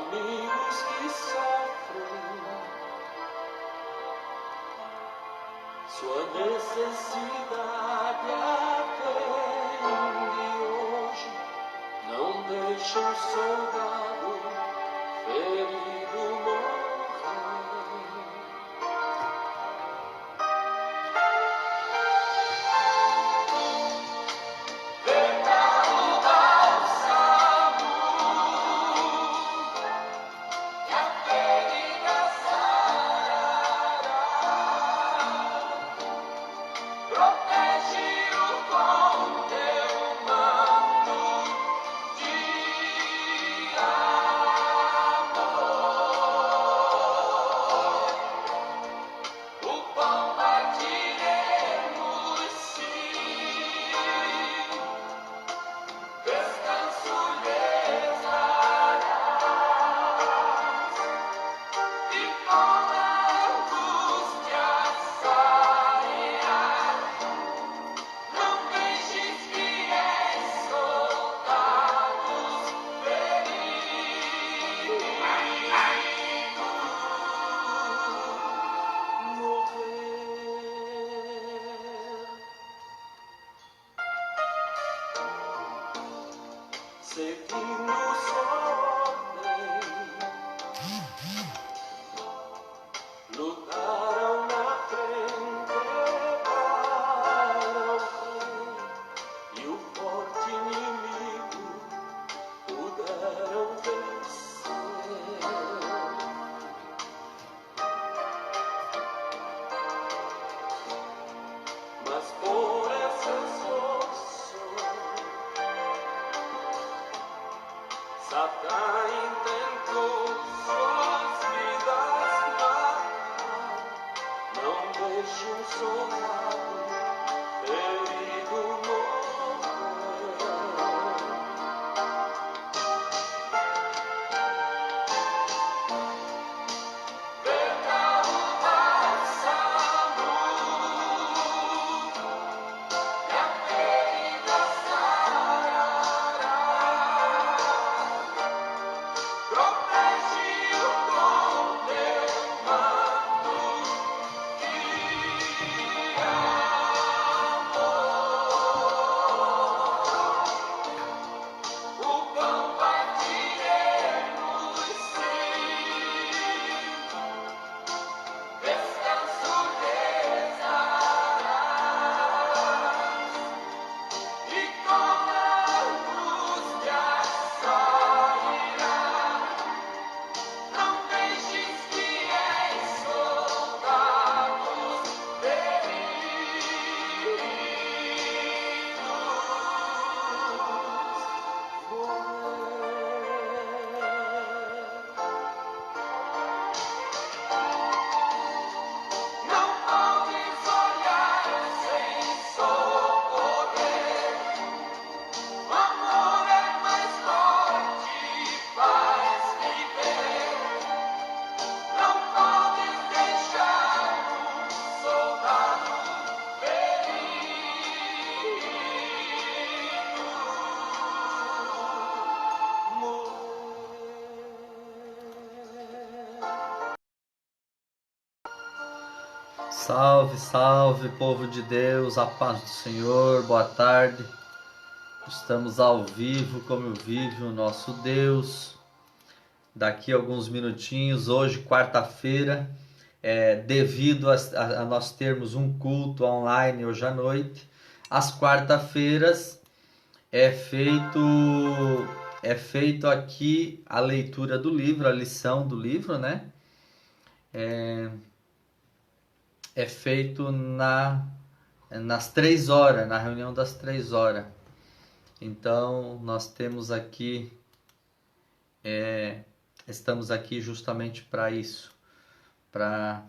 amigos que sofrem, sua necessidade atende hoje. Não deixa um soldado ferido morrer. Protege-o com teu manto de amor. O pão partiremos, sim, descanso lhes darás, e com a angústia sairás. Não deixes fiéis soldados feridos morrer. Seguimos ordem, lutaram na frente para o rei, e o forte inimigo puderam vencer. Mas por esse esforço, Satã intentou suas vidas matar. Não deixe um soldado ferido morrer. Verga o bálsamo e a ferida sarará. Protege-o com teu manto de amor. O pão partiremos, sim, descanso lhes darás, e com a angústia sairás. Não deixes fiéis soldados feridos morrer. Não podes olhar sem socorrer. O amor é mais forte e faz viver. Não podes deixar um soldado ferido morrer. Salve, salve, povo de Deus, a paz do Senhor, boa tarde. Estamos ao vivo, como vive o nosso Deus. Daqui a alguns minutinhos, hoje, quarta-feira, devido a nós termos um culto online hoje à noite, às quarta-feiras é feito aqui a leitura do livro, a lição do livro, né? É feito nas 3 horas, na reunião das 3 horas. Então, nós temos aqui, estamos aqui justamente para isso, para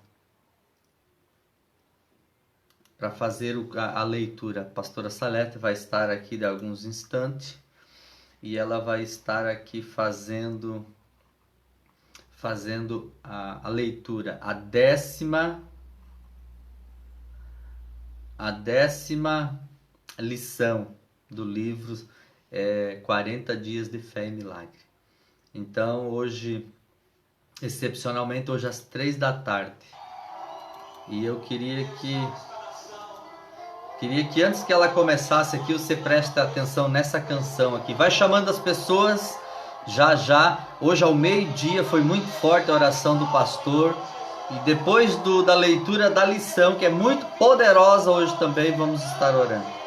fazer a leitura. A pastora Salete vai estar aqui de alguns instantes e ela vai estar aqui fazendo a leitura, a décima lição do livro 40 Dias de Fé e Milagre. Então hoje, excepcionalmente hoje às 3 da tarde. E eu queria que antes que ela começasse aqui, você preste atenção nessa canção aqui. Vai chamando as pessoas já já. Hoje ao meio-dia foi muito forte a oração do pastor. E depois da leitura da lição, que é muito poderosa hoje também, vamos estar orando.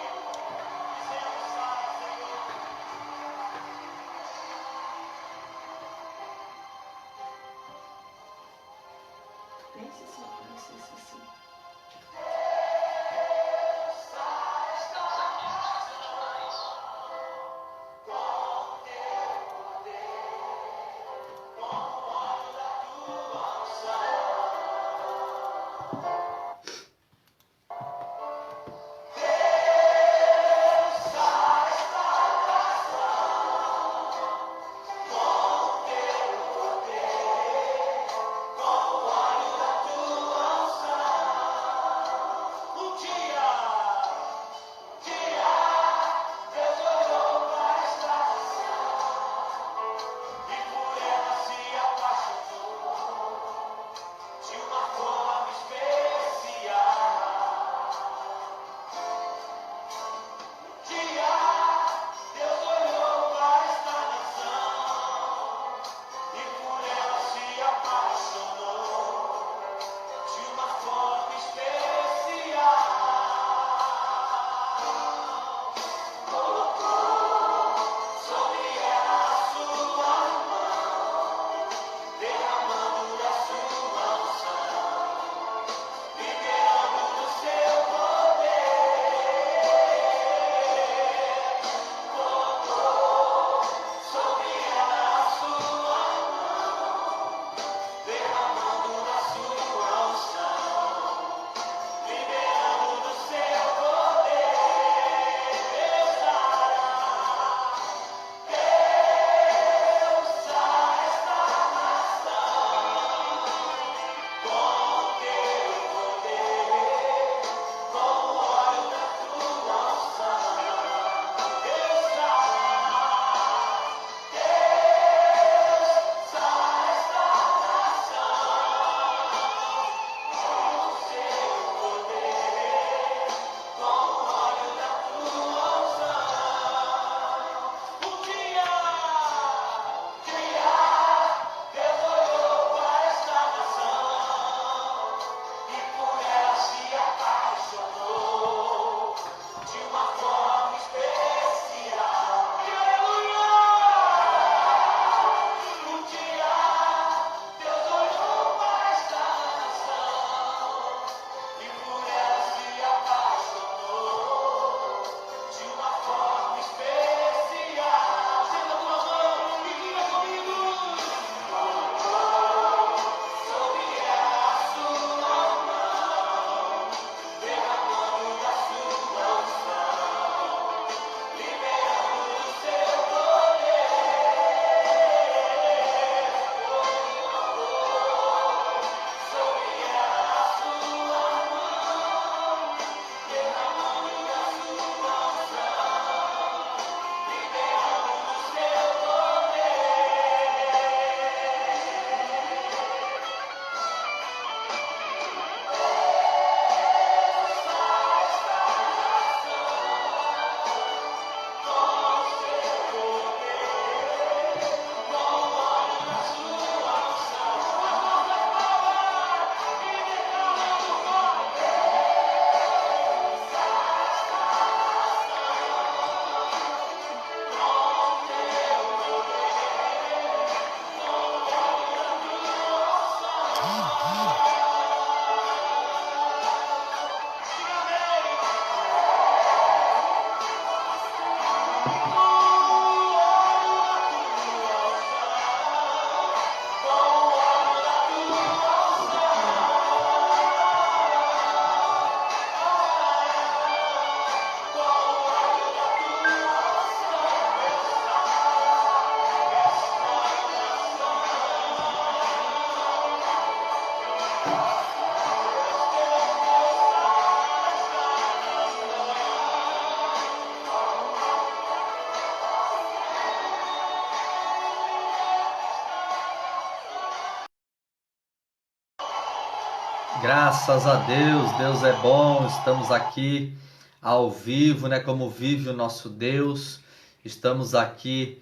Graças a Deus, Deus é bom, estamos aqui ao vivo, né? Como vive o nosso Deus. Estamos aqui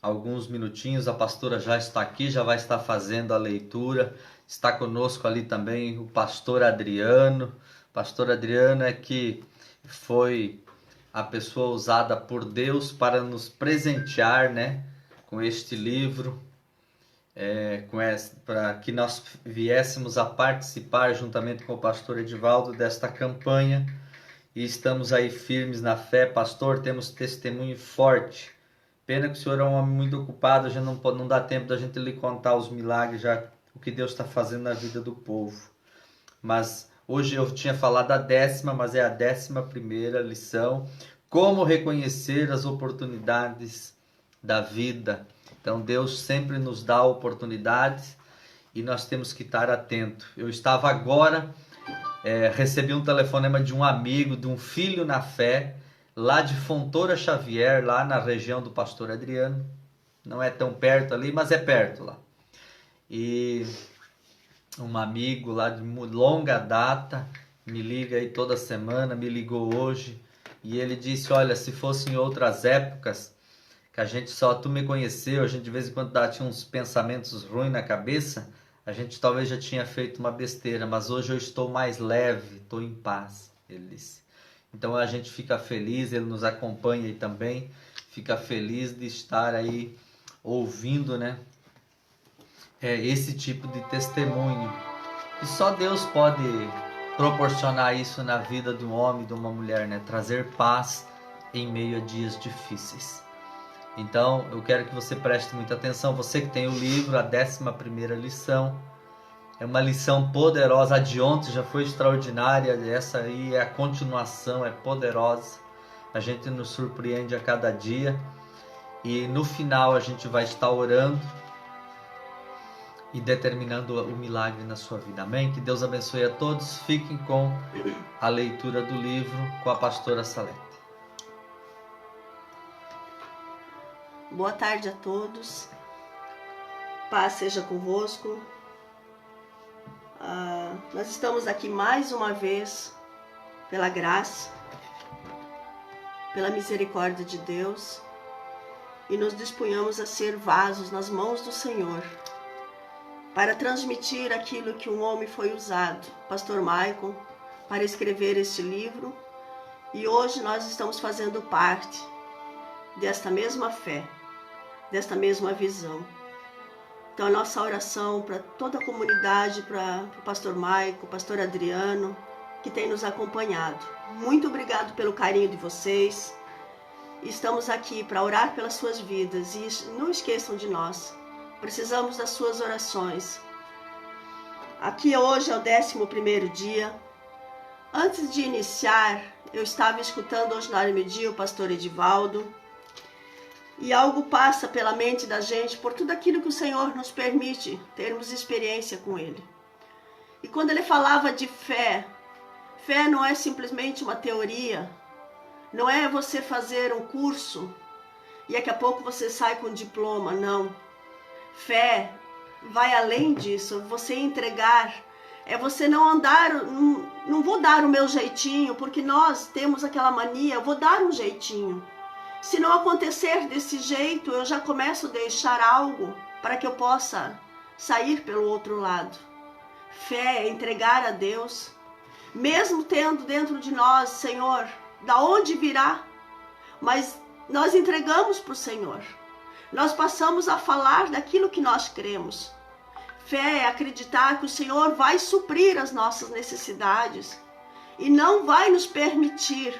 alguns minutinhos, a pastora já está aqui, já vai estar fazendo a leitura. Está conosco ali também o pastor Adriano. O pastor Adriano é que foi a pessoa usada por Deus para nos presentear, né? Com este livro. Para que nós viéssemos a participar juntamente com o pastor Edivaldo desta campanha, e estamos aí firmes na fé. Pastor, temos testemunho forte. Pena que o senhor é um homem muito ocupado, já não dá tempo da gente lhe contar os milagres, já o que Deus está fazendo na vida do povo. Mas hoje eu tinha falado da 10ª, mas é a 11ª lição: como reconhecer as oportunidades da vida. Então Deus sempre nos dá oportunidades e nós temos que estar atentos. Eu estava agora, recebi um telefonema de um amigo, de um filho na fé, lá de Fontoura Xavier, lá na região do pastor Adriano. Não é tão perto ali, mas é perto lá. E um amigo lá de longa data me liga aí toda semana, me ligou hoje, e ele disse: olha, se fosse em outras épocas, que a gente tu me conheceu, a gente de vez em quando tinha uns pensamentos ruins na cabeça, a gente talvez já tinha feito uma besteira, mas hoje eu estou mais leve, estou em paz, ele disse. Então a gente fica feliz, ele nos acompanha aí também, fica feliz de estar aí ouvindo, né? Esse tipo de testemunho. E só Deus pode proporcionar isso na vida de um homem e de uma mulher, né? Trazer paz em meio a dias difíceis. Então, eu quero que você preste muita atenção. Você que tem o livro, a 11ª lição. É uma lição poderosa. A de ontem já foi extraordinária. Essa aí é a continuação, é poderosa. A gente nos surpreende a cada dia. E no final a gente vai estar orando e determinando o milagre na sua vida. Amém? Que Deus abençoe a todos. Fiquem com a leitura do livro com a pastora Salete. Boa tarde a todos, paz seja convosco. Nós estamos aqui mais uma vez pela graça, pela misericórdia de Deus, e nos disponhamos a ser vasos nas mãos do Senhor para transmitir aquilo que um homem foi usado, pastor Maicon, para escrever este livro, e hoje nós estamos fazendo parte desta mesma fé, desta mesma visão. Então a nossa oração para toda a comunidade, para o pastor Maicon, o pastor Adriano, que tem nos acompanhado. Muito obrigado pelo carinho de vocês. Estamos aqui para orar pelas suas vidas e não esqueçam de nós. Precisamos das suas orações. Aqui hoje é o 11º dia. Antes de iniciar, eu estava escutando hoje no meio-dia o pastor Edivaldo. E algo passa pela mente da gente por tudo aquilo que o Senhor nos permite termos experiência com Ele. E quando ele falava de fé, fé não é simplesmente uma teoria, não é você fazer um curso e daqui a pouco você sai com um diploma, não. Fé vai além disso, você entregar, é você não andar, não vou dar o meu jeitinho, porque nós temos aquela mania, eu vou dar um jeitinho. Se não acontecer desse jeito, eu já começo a deixar algo para que eu possa sair pelo outro lado. Fé é entregar a Deus, mesmo tendo dentro de nós, Senhor, da onde virá? Mas nós entregamos para o Senhor. Nós passamos a falar daquilo que nós cremos. Fé é acreditar que o Senhor vai suprir as nossas necessidades e não vai nos permitir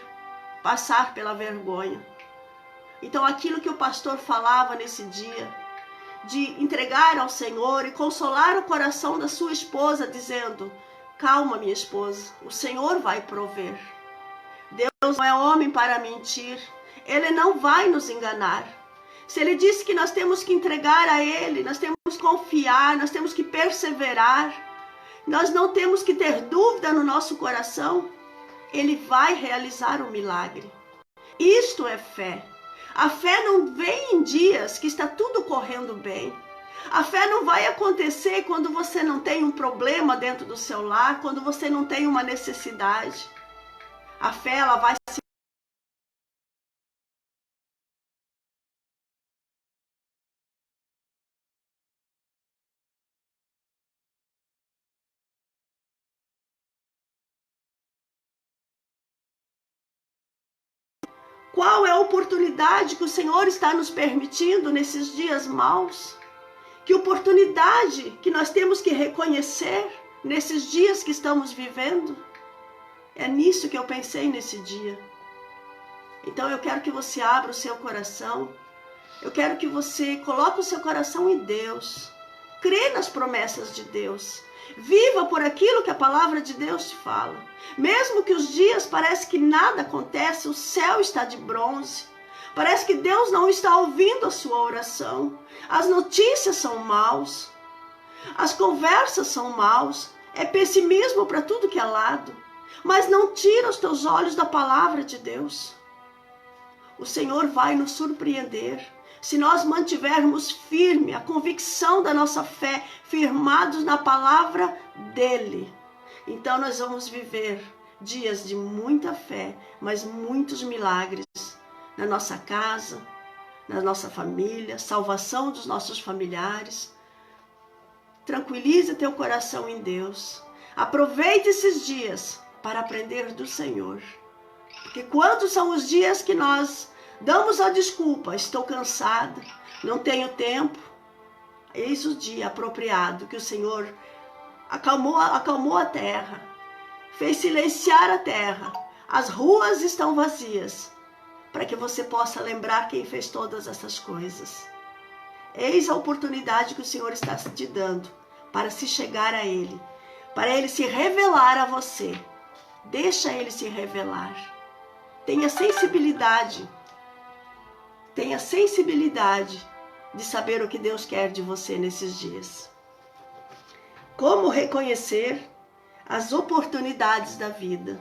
passar pela vergonha. Então aquilo que o pastor falava nesse dia, de entregar ao Senhor e consolar o coração da sua esposa, dizendo: calma, minha esposa, o Senhor vai prover. Deus não é homem para mentir, Ele não vai nos enganar. Se Ele disse que nós temos que entregar a Ele, nós temos que confiar, nós temos que perseverar, nós não temos que ter dúvida no nosso coração, Ele vai realizar o milagre. Isto é fé. A fé não vem em dias que está tudo correndo bem. A fé não vai acontecer quando você não tem um problema dentro do seu lar, quando você não tem uma necessidade. A fé, ela vai se... Qual é a oportunidade que o Senhor está nos permitindo nesses dias maus? Que oportunidade que nós temos que reconhecer nesses dias que estamos vivendo? É nisso que eu pensei nesse dia. Então eu quero que você abra o seu coração. Eu quero que você coloque o seu coração em Deus. Crê nas promessas de Deus. Viva por aquilo que a palavra de Deus te fala. Mesmo que os dias parecem que nada acontece, o céu está de bronze. Parece que Deus não está ouvindo a sua oração. As notícias são maus. As conversas são maus. É pessimismo para tudo que é lado. Mas não tira os teus olhos da palavra de Deus. O Senhor vai nos surpreender. Se nós mantivermos firme a convicção da nossa fé, firmados na palavra dEle, então nós vamos viver dias de muita fé, mas muitos milagres na nossa casa, na nossa família, salvação dos nossos familiares. Tranquilize teu coração em Deus. Aproveite esses dias para aprender do Senhor. Porque quantos são os dias que nós damos a desculpa, estou cansada, não tenho tempo. Eis o dia apropriado que o Senhor acalmou a terra, fez silenciar a terra, as ruas estão vazias, para que você possa lembrar quem fez todas essas coisas. Eis a oportunidade que o Senhor está te dando para se chegar a Ele, para Ele se revelar a você. Deixa Ele se revelar. Tenha sensibilidade de saber o que Deus quer de você nesses dias. Como reconhecer as oportunidades da vida?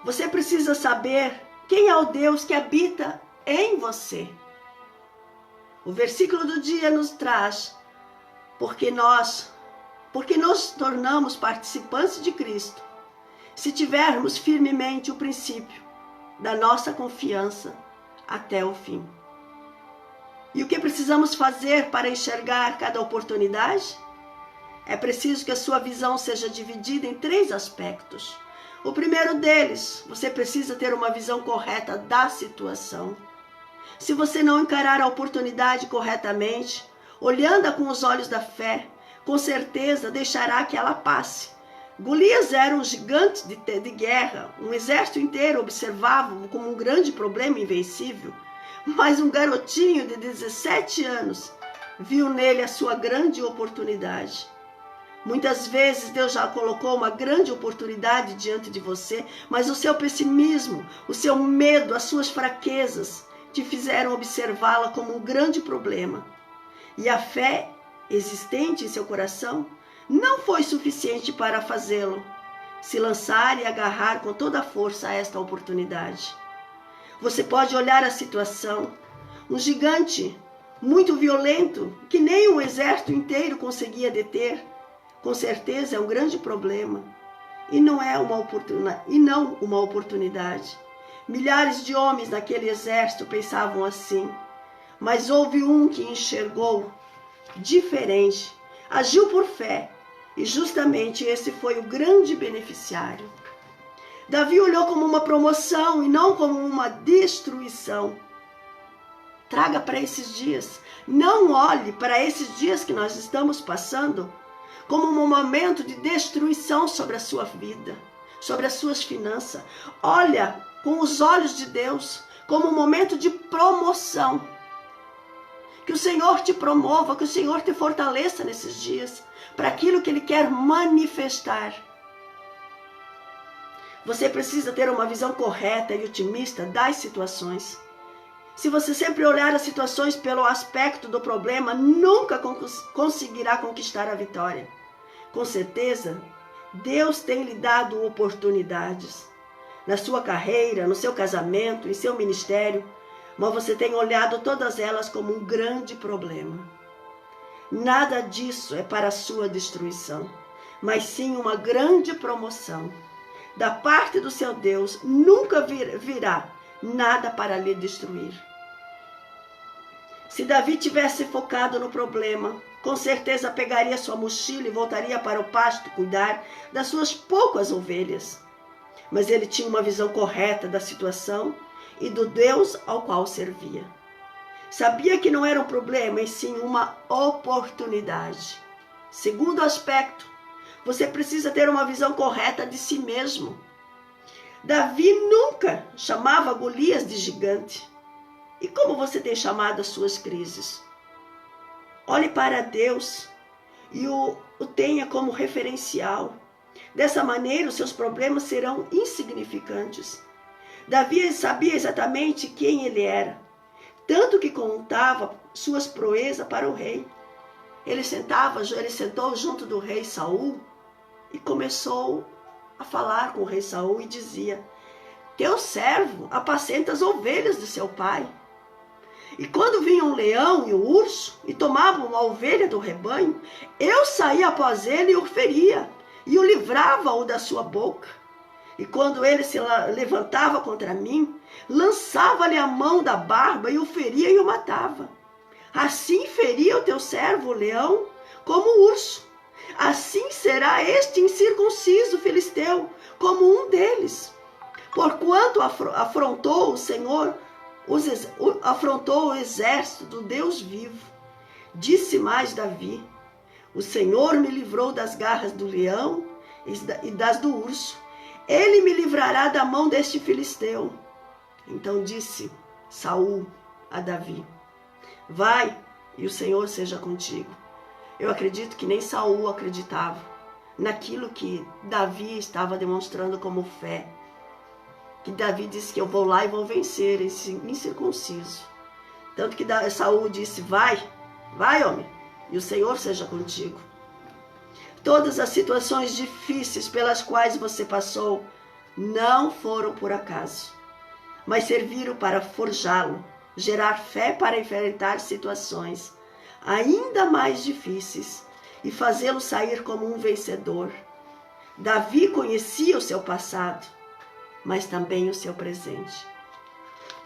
Você precisa saber quem é o Deus que habita em você. O versículo do dia nos traz, porque nos tornamos participantes de Cristo, se tivermos firmemente o princípio da nossa confiança até o fim. E o que precisamos fazer para enxergar cada oportunidade? É preciso que a sua visão seja dividida em 3 aspectos. O primeiro deles, você precisa ter uma visão correta da situação. Se você não encarar a oportunidade corretamente, olhando-a com os olhos da fé, com certeza deixará que ela passe. Golias era um gigante de guerra, um exército inteiro observava-o como um grande problema invencível, mas um garotinho de 17 anos viu nele a sua grande oportunidade. Muitas vezes Deus já colocou uma grande oportunidade diante de você, mas o seu pessimismo, o seu medo, as suas fraquezas te fizeram observá-la como um grande problema. E a fé existente em seu coração não foi suficiente para fazê-lo se lançar e agarrar com toda a força a esta oportunidade. Você pode olhar a situação, um gigante muito violento que nem um exército inteiro conseguia deter. Com certeza é um grande problema e não uma oportunidade. Milhares de homens naquele exército pensavam assim, mas houve um que enxergou diferente, agiu por fé, e justamente esse foi o grande beneficiário. Davi olhou como uma promoção e não como uma destruição. Traga para esses dias. Não olhe para esses dias que nós estamos passando como um momento de destruição sobre a sua vida, sobre as suas finanças. Olha com os olhos de Deus como um momento de promoção. Que o Senhor te promova, que o Senhor te fortaleça nesses dias para aquilo que Ele quer manifestar. Você precisa ter uma visão correta e otimista das situações. Se você sempre olhar as situações pelo aspecto do problema, nunca conseguirá conquistar a vitória. Com certeza, Deus tem lhe dado oportunidades na sua carreira, no seu casamento, em seu ministério, mas você tem olhado todas elas como um grande problema. Nada disso é para a sua destruição, mas sim uma grande promoção. Da parte do seu Deus nunca virá nada para lhe destruir. Se Davi tivesse focado no problema, com certeza pegaria sua mochila e voltaria para o pasto cuidar das suas poucas ovelhas. Mas ele tinha uma visão correta da situação e do Deus ao qual servia. Sabia que não era um problema, e sim uma oportunidade. Segundo aspecto, você precisa ter uma visão correta de si mesmo. Davi nunca chamava Golias de gigante. E como você tem chamado as suas crises? Olhe para Deus e o tenha como referencial. Dessa maneira, os seus problemas serão insignificantes. Davi sabia exatamente quem ele era, tanto que contava suas proezas para o rei. Ele sentou junto do rei Saul e começou a falar com o rei Saul e dizia: teu servo apacenta as ovelhas de seu pai. E quando vinha um leão e um urso e tomavam uma ovelha do rebanho, eu saía após ele e o feria, e o livrava-o da sua boca. E quando ele se levantava contra mim, lançava-lhe a mão da barba e o feria e o matava. Assim feria o teu servo o leão como o urso. Assim será este incircunciso filisteu como um deles. Porquanto afrontou o Senhor, afrontou o exército do Deus vivo. Disse mais Davi: o Senhor me livrou das garras do leão e das do urso. Ele me livrará da mão deste filisteu. Então disse Saul a Davi: vai, e o Senhor seja contigo. Eu acredito que nem Saul acreditava naquilo que Davi estava demonstrando como fé. Que Davi disse que eu vou lá e vou vencer esse incircunciso. Tanto que Saul disse: vai, homem, e o Senhor seja contigo. Todas as situações difíceis pelas quais você passou não foram por acaso, mas serviram para forjá-lo, gerar fé para enfrentar situações ainda mais difíceis e fazê-lo sair como um vencedor. Davi conhecia o seu passado, mas também o seu presente.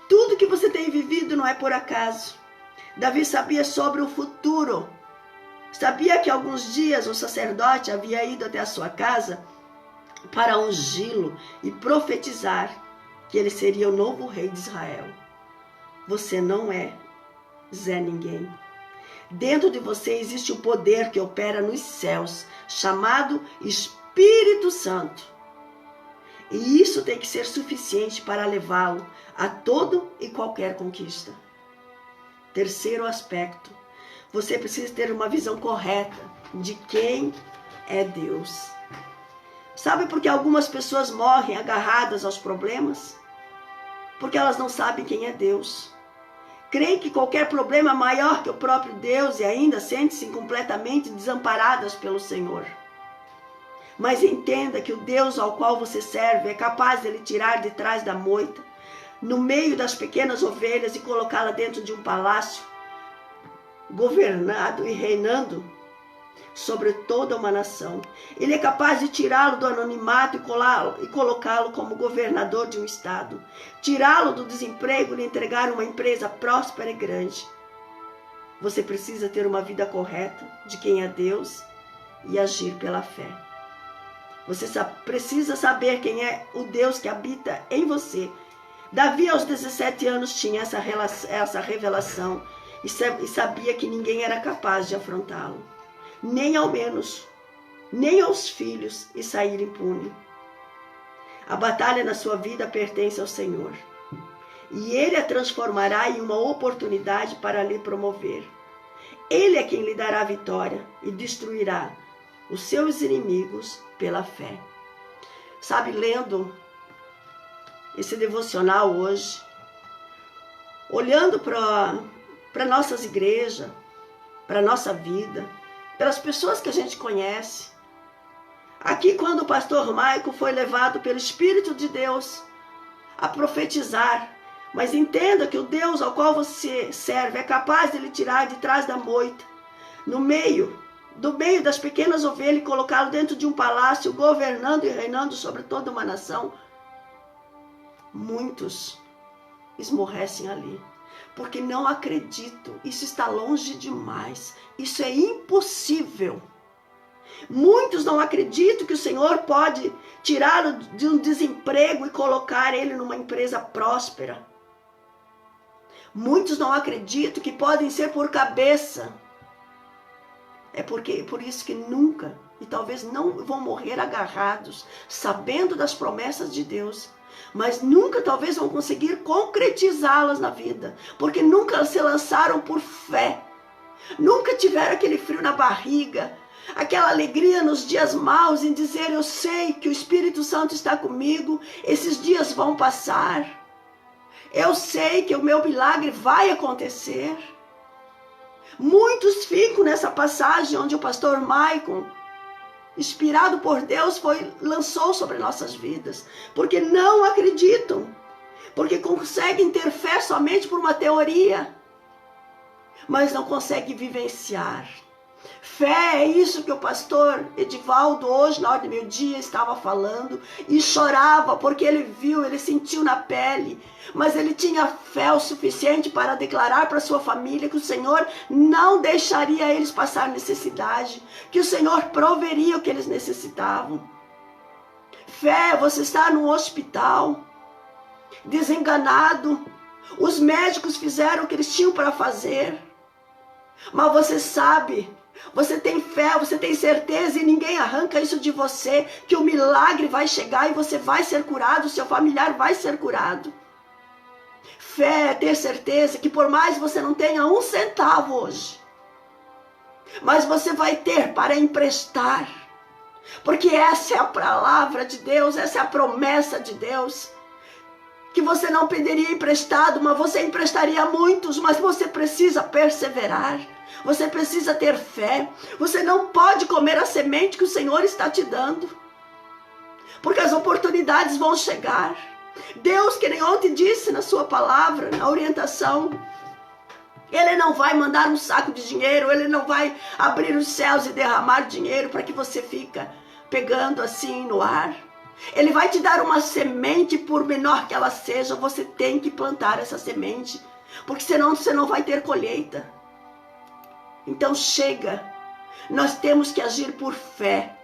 Tudo que você tem vivido não é por acaso. Davi sabia sobre o futuro. Sabia que alguns dias o sacerdote havia ido até a sua casa para ungí-lo e profetizar que ele seria o novo rei de Israel. Você não é Zé Ninguém. Dentro de você existe o poder que opera nos céus, chamado Espírito Santo. E isso tem que ser suficiente para levá-lo a todo e qualquer conquista. Terceiro aspecto, você precisa ter uma visão correta de quem é Deus. Sabe por que algumas pessoas morrem agarradas aos problemas? Porque elas não sabem quem é Deus. Creem que qualquer problema é maior que o próprio Deus e ainda sentem-se completamente desamparadas pelo Senhor. Mas entenda que o Deus ao qual você serve é capaz de lhe tirar de trás da moita, no meio das pequenas ovelhas, e colocá-la dentro de um palácio, governado e reinando sobre toda uma nação. Ele é capaz de tirá-lo do anonimato e colocá-lo como governador de um estado, tirá-lo do desemprego e lhe entregar uma empresa próspera e grande. Você precisa ter uma vida correta de quem é Deus e agir pela fé. Você precisa saber quem é o Deus que habita em você. Davi, aos 17 anos, tinha essa revelação e sabia que ninguém era capaz de afrontá-lo, nem aos filhos, e sair impune. A batalha na sua vida pertence ao Senhor, e Ele a transformará em uma oportunidade para lhe promover. Ele é quem lhe dará a vitória e destruirá os seus inimigos pela fé. Sabe, lendo esse devocional hoje, olhando para nossas igrejas, para a nossa vida, pelas pessoas que a gente conhece. Aqui, quando o pastor Maico foi levado pelo Espírito de Deus a profetizar, mas entenda que o Deus ao qual você serve é capaz de lhe tirar de trás da moita, no meio, do meio das pequenas ovelhas e colocá-lo dentro de um palácio, governando e reinando sobre toda uma nação, muitos esmorrecem ali, porque não acreditam. Isso está longe demais. Isso é impossível. Muitos não acreditam que o Senhor pode tirá-lo de um desemprego e colocar ele numa empresa próspera. Muitos não acreditam que podem ser por cabeça. Por isso que nunca, e talvez não vão morrer agarrados, sabendo das promessas de Deus, mas nunca talvez vão conseguir concretizá-las na vida, porque nunca se lançaram por fé, nunca tiveram aquele frio na barriga, aquela alegria nos dias maus em dizer: eu sei que o Espírito Santo está comigo, esses dias vão passar, eu sei que o meu milagre vai acontecer. Muitos ficam nessa passagem onde o pastor Maicon, inspirado por Deus, lançou sobre nossas vidas, porque não acreditam, porque conseguem ter fé somente por uma teoria, mas não conseguem vivenciar. Fé é isso que o pastor Edivaldo hoje na hora do meio-dia estava falando, e chorava porque ele viu, ele sentiu na pele, mas ele tinha fé o suficiente para declarar para sua família que o Senhor não deixaria eles passar necessidade, que o Senhor proveria o que eles necessitavam. Fé, você está num hospital, desenganado, os médicos fizeram o que eles tinham para fazer, mas você sabe, você tem fé, você tem certeza, e ninguém arranca isso de você, que o milagre vai chegar e você vai ser curado, o seu familiar vai ser curado. Fé é ter certeza que por mais você não tenha um centavo hoje, mas você vai ter para emprestar, porque essa é a palavra de Deus, essa é a promessa de Deus, que você não pediria emprestado, mas você emprestaria a muitos, mas você precisa perseverar, você precisa ter fé, você não pode comer a semente que o Senhor está te dando, porque as oportunidades vão chegar. Deus, que nem ontem disse na sua palavra, na orientação, Ele não vai mandar um saco de dinheiro, Ele não vai abrir os céus e derramar dinheiro para que você fica pegando assim no ar. Ele vai te dar uma semente, por menor que ela seja, você tem que plantar essa semente, porque senão você não vai ter colheita. Então chega, nós temos que agir por fé,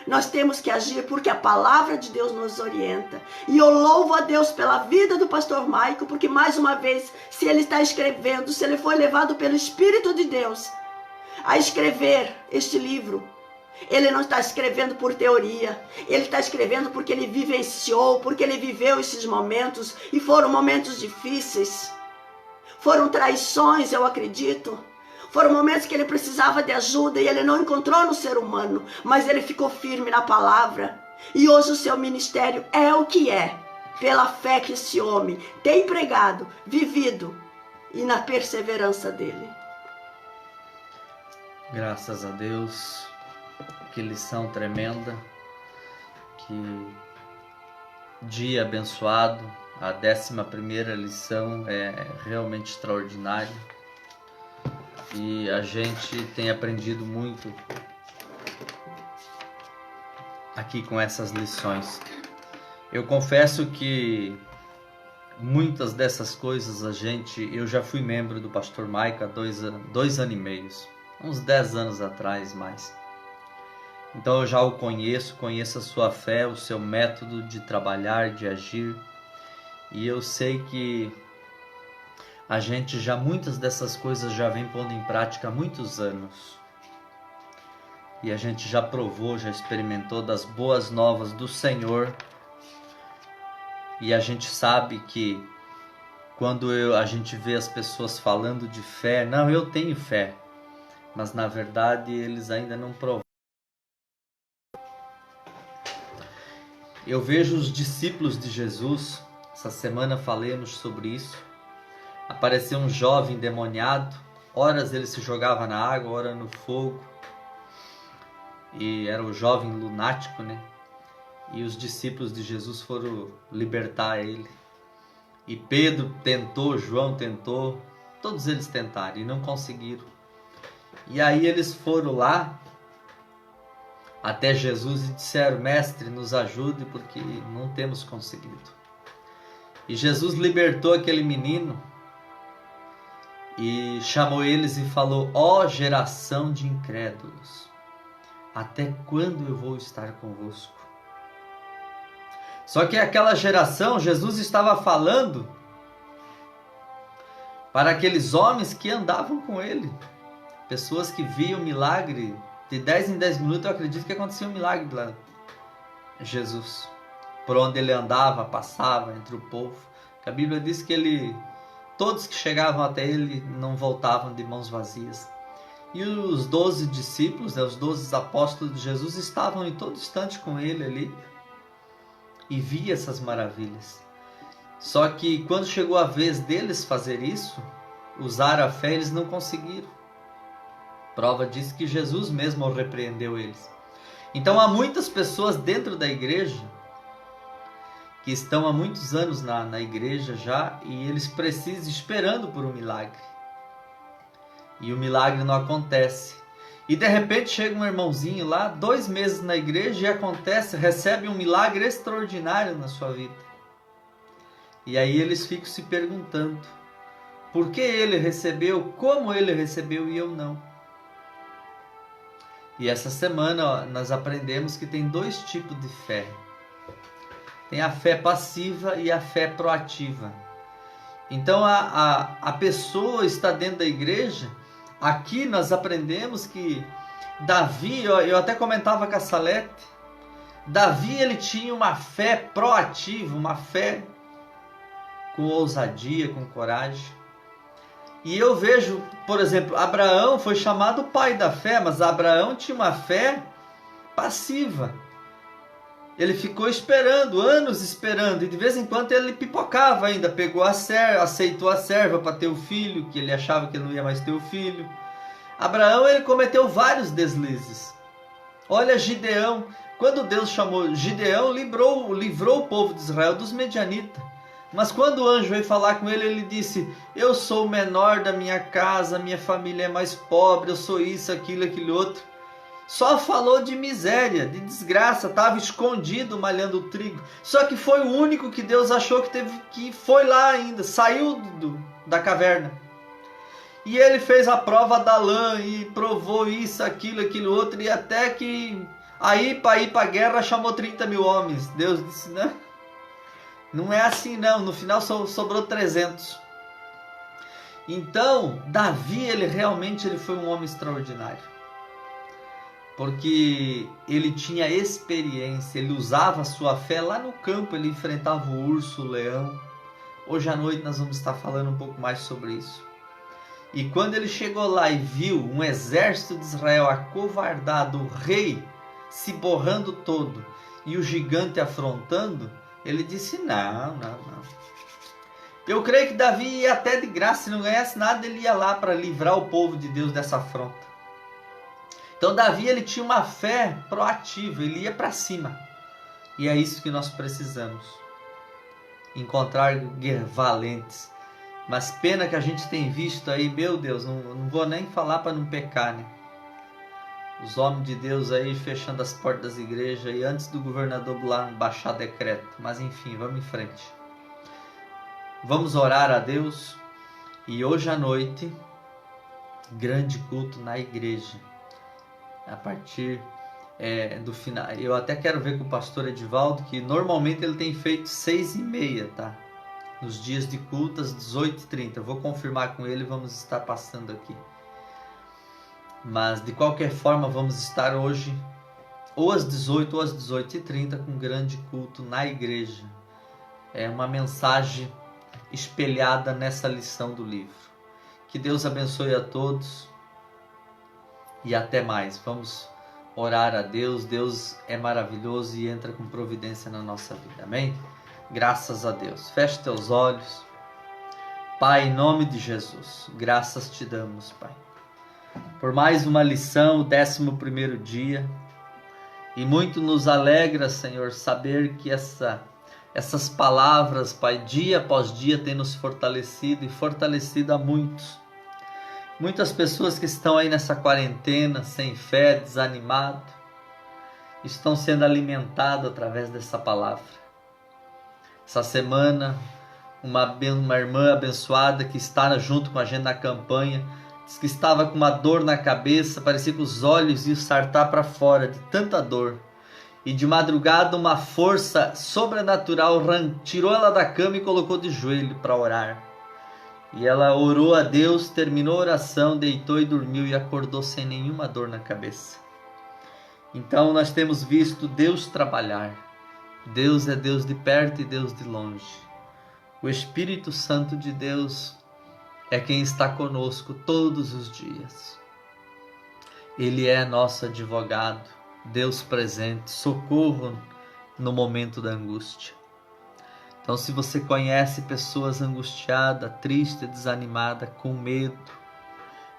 nós temos que agir porque a palavra de Deus nos orienta. E eu louvo a Deus pela vida do pastor Maicon, porque mais uma vez, se ele está escrevendo, se ele foi levado pelo Espírito de Deus a escrever este livro, ele não está escrevendo por teoria, ele está escrevendo porque ele vivenciou, porque ele viveu esses momentos, e foram momentos difíceis, foram traições, eu acredito, foram momentos que ele precisava de ajuda e ele não encontrou no ser humano, mas ele ficou firme na palavra, e hoje o seu ministério é o que é, pela fé que esse homem tem pregado, vivido, e na perseverança dele. Graças a Deus. Que lição tremenda, que dia abençoado. A 11ª lição é realmente extraordinária e a gente tem aprendido muito aqui com essas lições. Eu confesso que muitas dessas coisas eu já fui membro do pastor Maicon há 2 anos e meio, uns 10 anos atrás mais. Então eu já o conheço a sua fé, o seu método de trabalhar, de agir. E eu sei que a gente muitas dessas coisas já vem pondo em prática há muitos anos. E a gente já provou, já experimentou das boas novas do Senhor. E a gente sabe que quando a gente vê as pessoas falando de fé, não, eu tenho fé. Mas na verdade eles ainda não provaram. Eu vejo os discípulos de Jesus, essa semana falamos sobre isso. Apareceu um jovem endemoniado, horas ele se jogava na água, ora no fogo. E era o jovem lunático, né? E os discípulos de Jesus foram libertar ele. E Pedro tentou, João tentou, todos eles tentaram e não conseguiram. E aí eles foram lá até Jesus e disseram: Mestre, nos ajude porque não temos conseguido. E Jesus libertou aquele menino e chamou eles e falou: ó geração de incrédulos, até quando eu vou estar convosco? Só que aquela geração, Jesus estava falando para aqueles homens que andavam com ele, pessoas que viam milagre. De 10 em 10 minutos eu acredito que acontecia um milagre lá. Jesus, por onde ele andava, passava entre o povo. A Bíblia diz que todos que chegavam até ele não voltavam de mãos vazias. E os 12 discípulos, os 12 apóstolos de Jesus estavam em todo instante com ele ali e via essas maravilhas. Só que quando chegou a vez deles fazer isso, usar a fé, eles não conseguiram. Prova disso que Jesus mesmo repreendeu eles. Então há muitas pessoas dentro da igreja que estão há muitos anos na igreja já e eles precisam, esperando por um milagre. E o milagre não acontece. E de repente chega um irmãozinho lá, 2 meses na igreja e acontece, recebe um milagre extraordinário na sua vida. E aí eles ficam se perguntando: por que ele recebeu, como ele recebeu e eu não? E essa semana nós aprendemos que tem 2 tipos de fé. Tem a fé passiva e a fé proativa. Então a pessoa está dentro da igreja. Aqui nós aprendemos que Davi, eu até comentava com a Salete, Davi ele tinha uma fé proativa, uma fé com ousadia, com coragem. E eu vejo, por exemplo, Abraão foi chamado pai da fé, mas Abraão tinha uma fé passiva. Ele ficou esperando, anos esperando, e de vez em quando ele pipocava ainda, pegou aceitou a serva para ter o filho, que ele achava que ele não ia mais ter o filho. Abraão ele cometeu vários deslizes. Olha Gideão, quando Deus chamou Gideão, livrou o povo de Israel dos medianitas. Mas quando o anjo veio falar com ele, ele disse: eu sou o menor da minha casa, minha família é mais pobre, eu sou isso, aquilo, aquele outro. Só falou de miséria, de desgraça, estava escondido malhando o trigo. Só que foi o único que Deus achou que foi lá ainda, saiu da caverna. E ele fez a prova da lã e provou isso, aquilo outro, e até que aí para ir para a guerra chamou 30 mil homens. Deus disse: não é assim não, no final sobrou 300. Então, Davi, ele foi um homem extraordinário. Porque ele tinha experiência, ele usava a sua fé lá no campo, ele enfrentava o urso, o leão. Hoje à noite nós vamos estar falando um pouco mais sobre isso. E quando ele chegou lá e viu um exército de Israel acovardado, o rei se borrando todo e o gigante afrontando, ele disse: não. Eu creio que Davi ia até de graça, se não ganhasse nada, ele ia lá para livrar o povo de Deus dessa afronta. Então Davi ele tinha uma fé proativa, ele ia para cima. E é isso que nós precisamos. Encontrar valentes. Mas pena que a gente tem visto aí, meu Deus, não vou nem falar para não pecar, né? Os homens de Deus aí fechando as portas das igrejas e antes do governador lá baixar decreto. Mas enfim, vamos em frente. Vamos orar a Deus. E hoje à noite, grande culto na igreja. A partir do final. Eu até quero ver com o pastor Edivaldo, que normalmente ele tem feito 6h30, tá? Nos dias de culto às 18h30. Eu vou confirmar com ele e vamos estar passando aqui. Mas de qualquer forma vamos estar hoje ou às 18 ou às 18h30 com um grande culto na igreja. É uma mensagem espelhada nessa lição do livro. Que Deus abençoe a todos e até mais. Vamos orar a Deus. Deus é maravilhoso e entra com providência na nossa vida. Amém? Graças a Deus. Feche teus olhos. Pai, em nome de Jesus, graças te damos, Pai, por mais uma lição, o 11º dia. E muito nos alegra, Senhor, saber que essas palavras, Pai, dia após dia tem nos fortalecido e fortalecido a muitos. Muitas pessoas que estão aí nessa quarentena, sem fé, desanimado, estão sendo alimentadas através dessa palavra. Essa semana, uma irmã abençoada que está junto com a gente na campanha, diz que estava com uma dor na cabeça, parecia que os olhos iam saltar para fora de tanta dor. E de madrugada uma força sobrenatural tirou ela da cama e colocou de joelho para orar. E ela orou a Deus, terminou a oração, deitou e dormiu e acordou sem nenhuma dor na cabeça. Então nós temos visto Deus trabalhar. Deus é Deus de perto e Deus de longe. O Espírito Santo de Deus é quem está conosco todos os dias. Ele é nosso advogado, Deus presente, socorro no momento da angústia. Então, se você conhece pessoas angustiadas, tristes, desanimadas, com medo,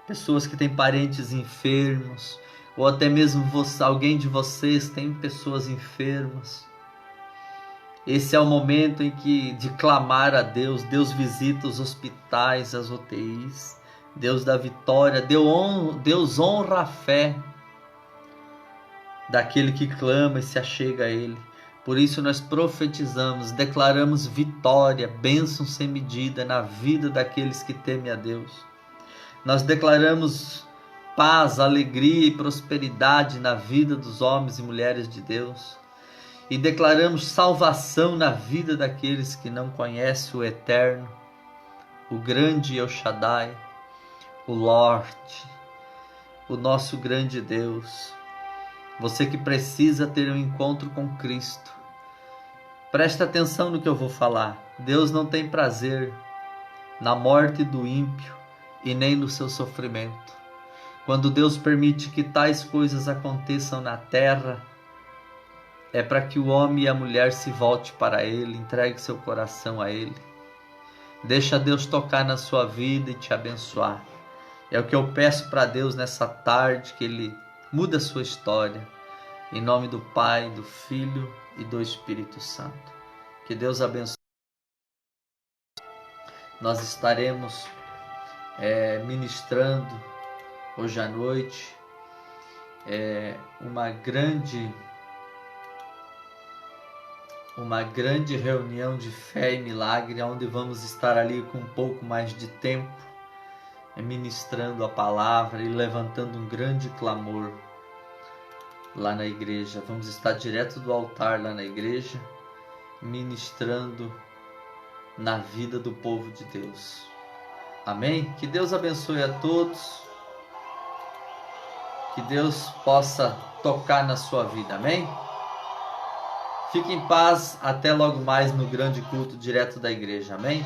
pessoas que têm parentes enfermos, ou até mesmo alguém de vocês tem pessoas enfermas, esse é o momento de clamar a Deus. Deus visita os hospitais, as UTIs, Deus dá vitória, Deus honra a fé daquele que clama e se achega a Ele. Por isso nós profetizamos, declaramos vitória, bênção sem medida na vida daqueles que temem a Deus. Nós declaramos paz, alegria e prosperidade na vida dos homens e mulheres de Deus. E declaramos salvação na vida daqueles que não conhecem o Eterno, o grande El Shaddai, o Lorde, o nosso grande Deus. Você que precisa ter um encontro com Cristo, presta atenção no que eu vou falar. Deus não tem prazer na morte do ímpio e nem no seu sofrimento. Quando Deus permite que tais coisas aconteçam na terra, é para que o homem e a mulher se volte para Ele, entregue seu coração a Ele. Deixa Deus tocar na sua vida e te abençoar. É o que eu peço para Deus nessa tarde, que Ele mude a sua história. Em nome do Pai, do Filho e do Espírito Santo. Que Deus abençoe. Nós estaremos ministrando hoje à noite uma grande reunião de fé e milagre, onde vamos estar ali com um pouco mais de tempo, ministrando a palavra e levantando um grande clamor lá na igreja. Vamos estar direto do altar lá na igreja, ministrando na vida do povo de Deus. Amém? Que Deus abençoe a todos. Que Deus possa tocar na sua vida. Amém? Fique em paz. Até logo mais no grande culto direto da igreja. Amém?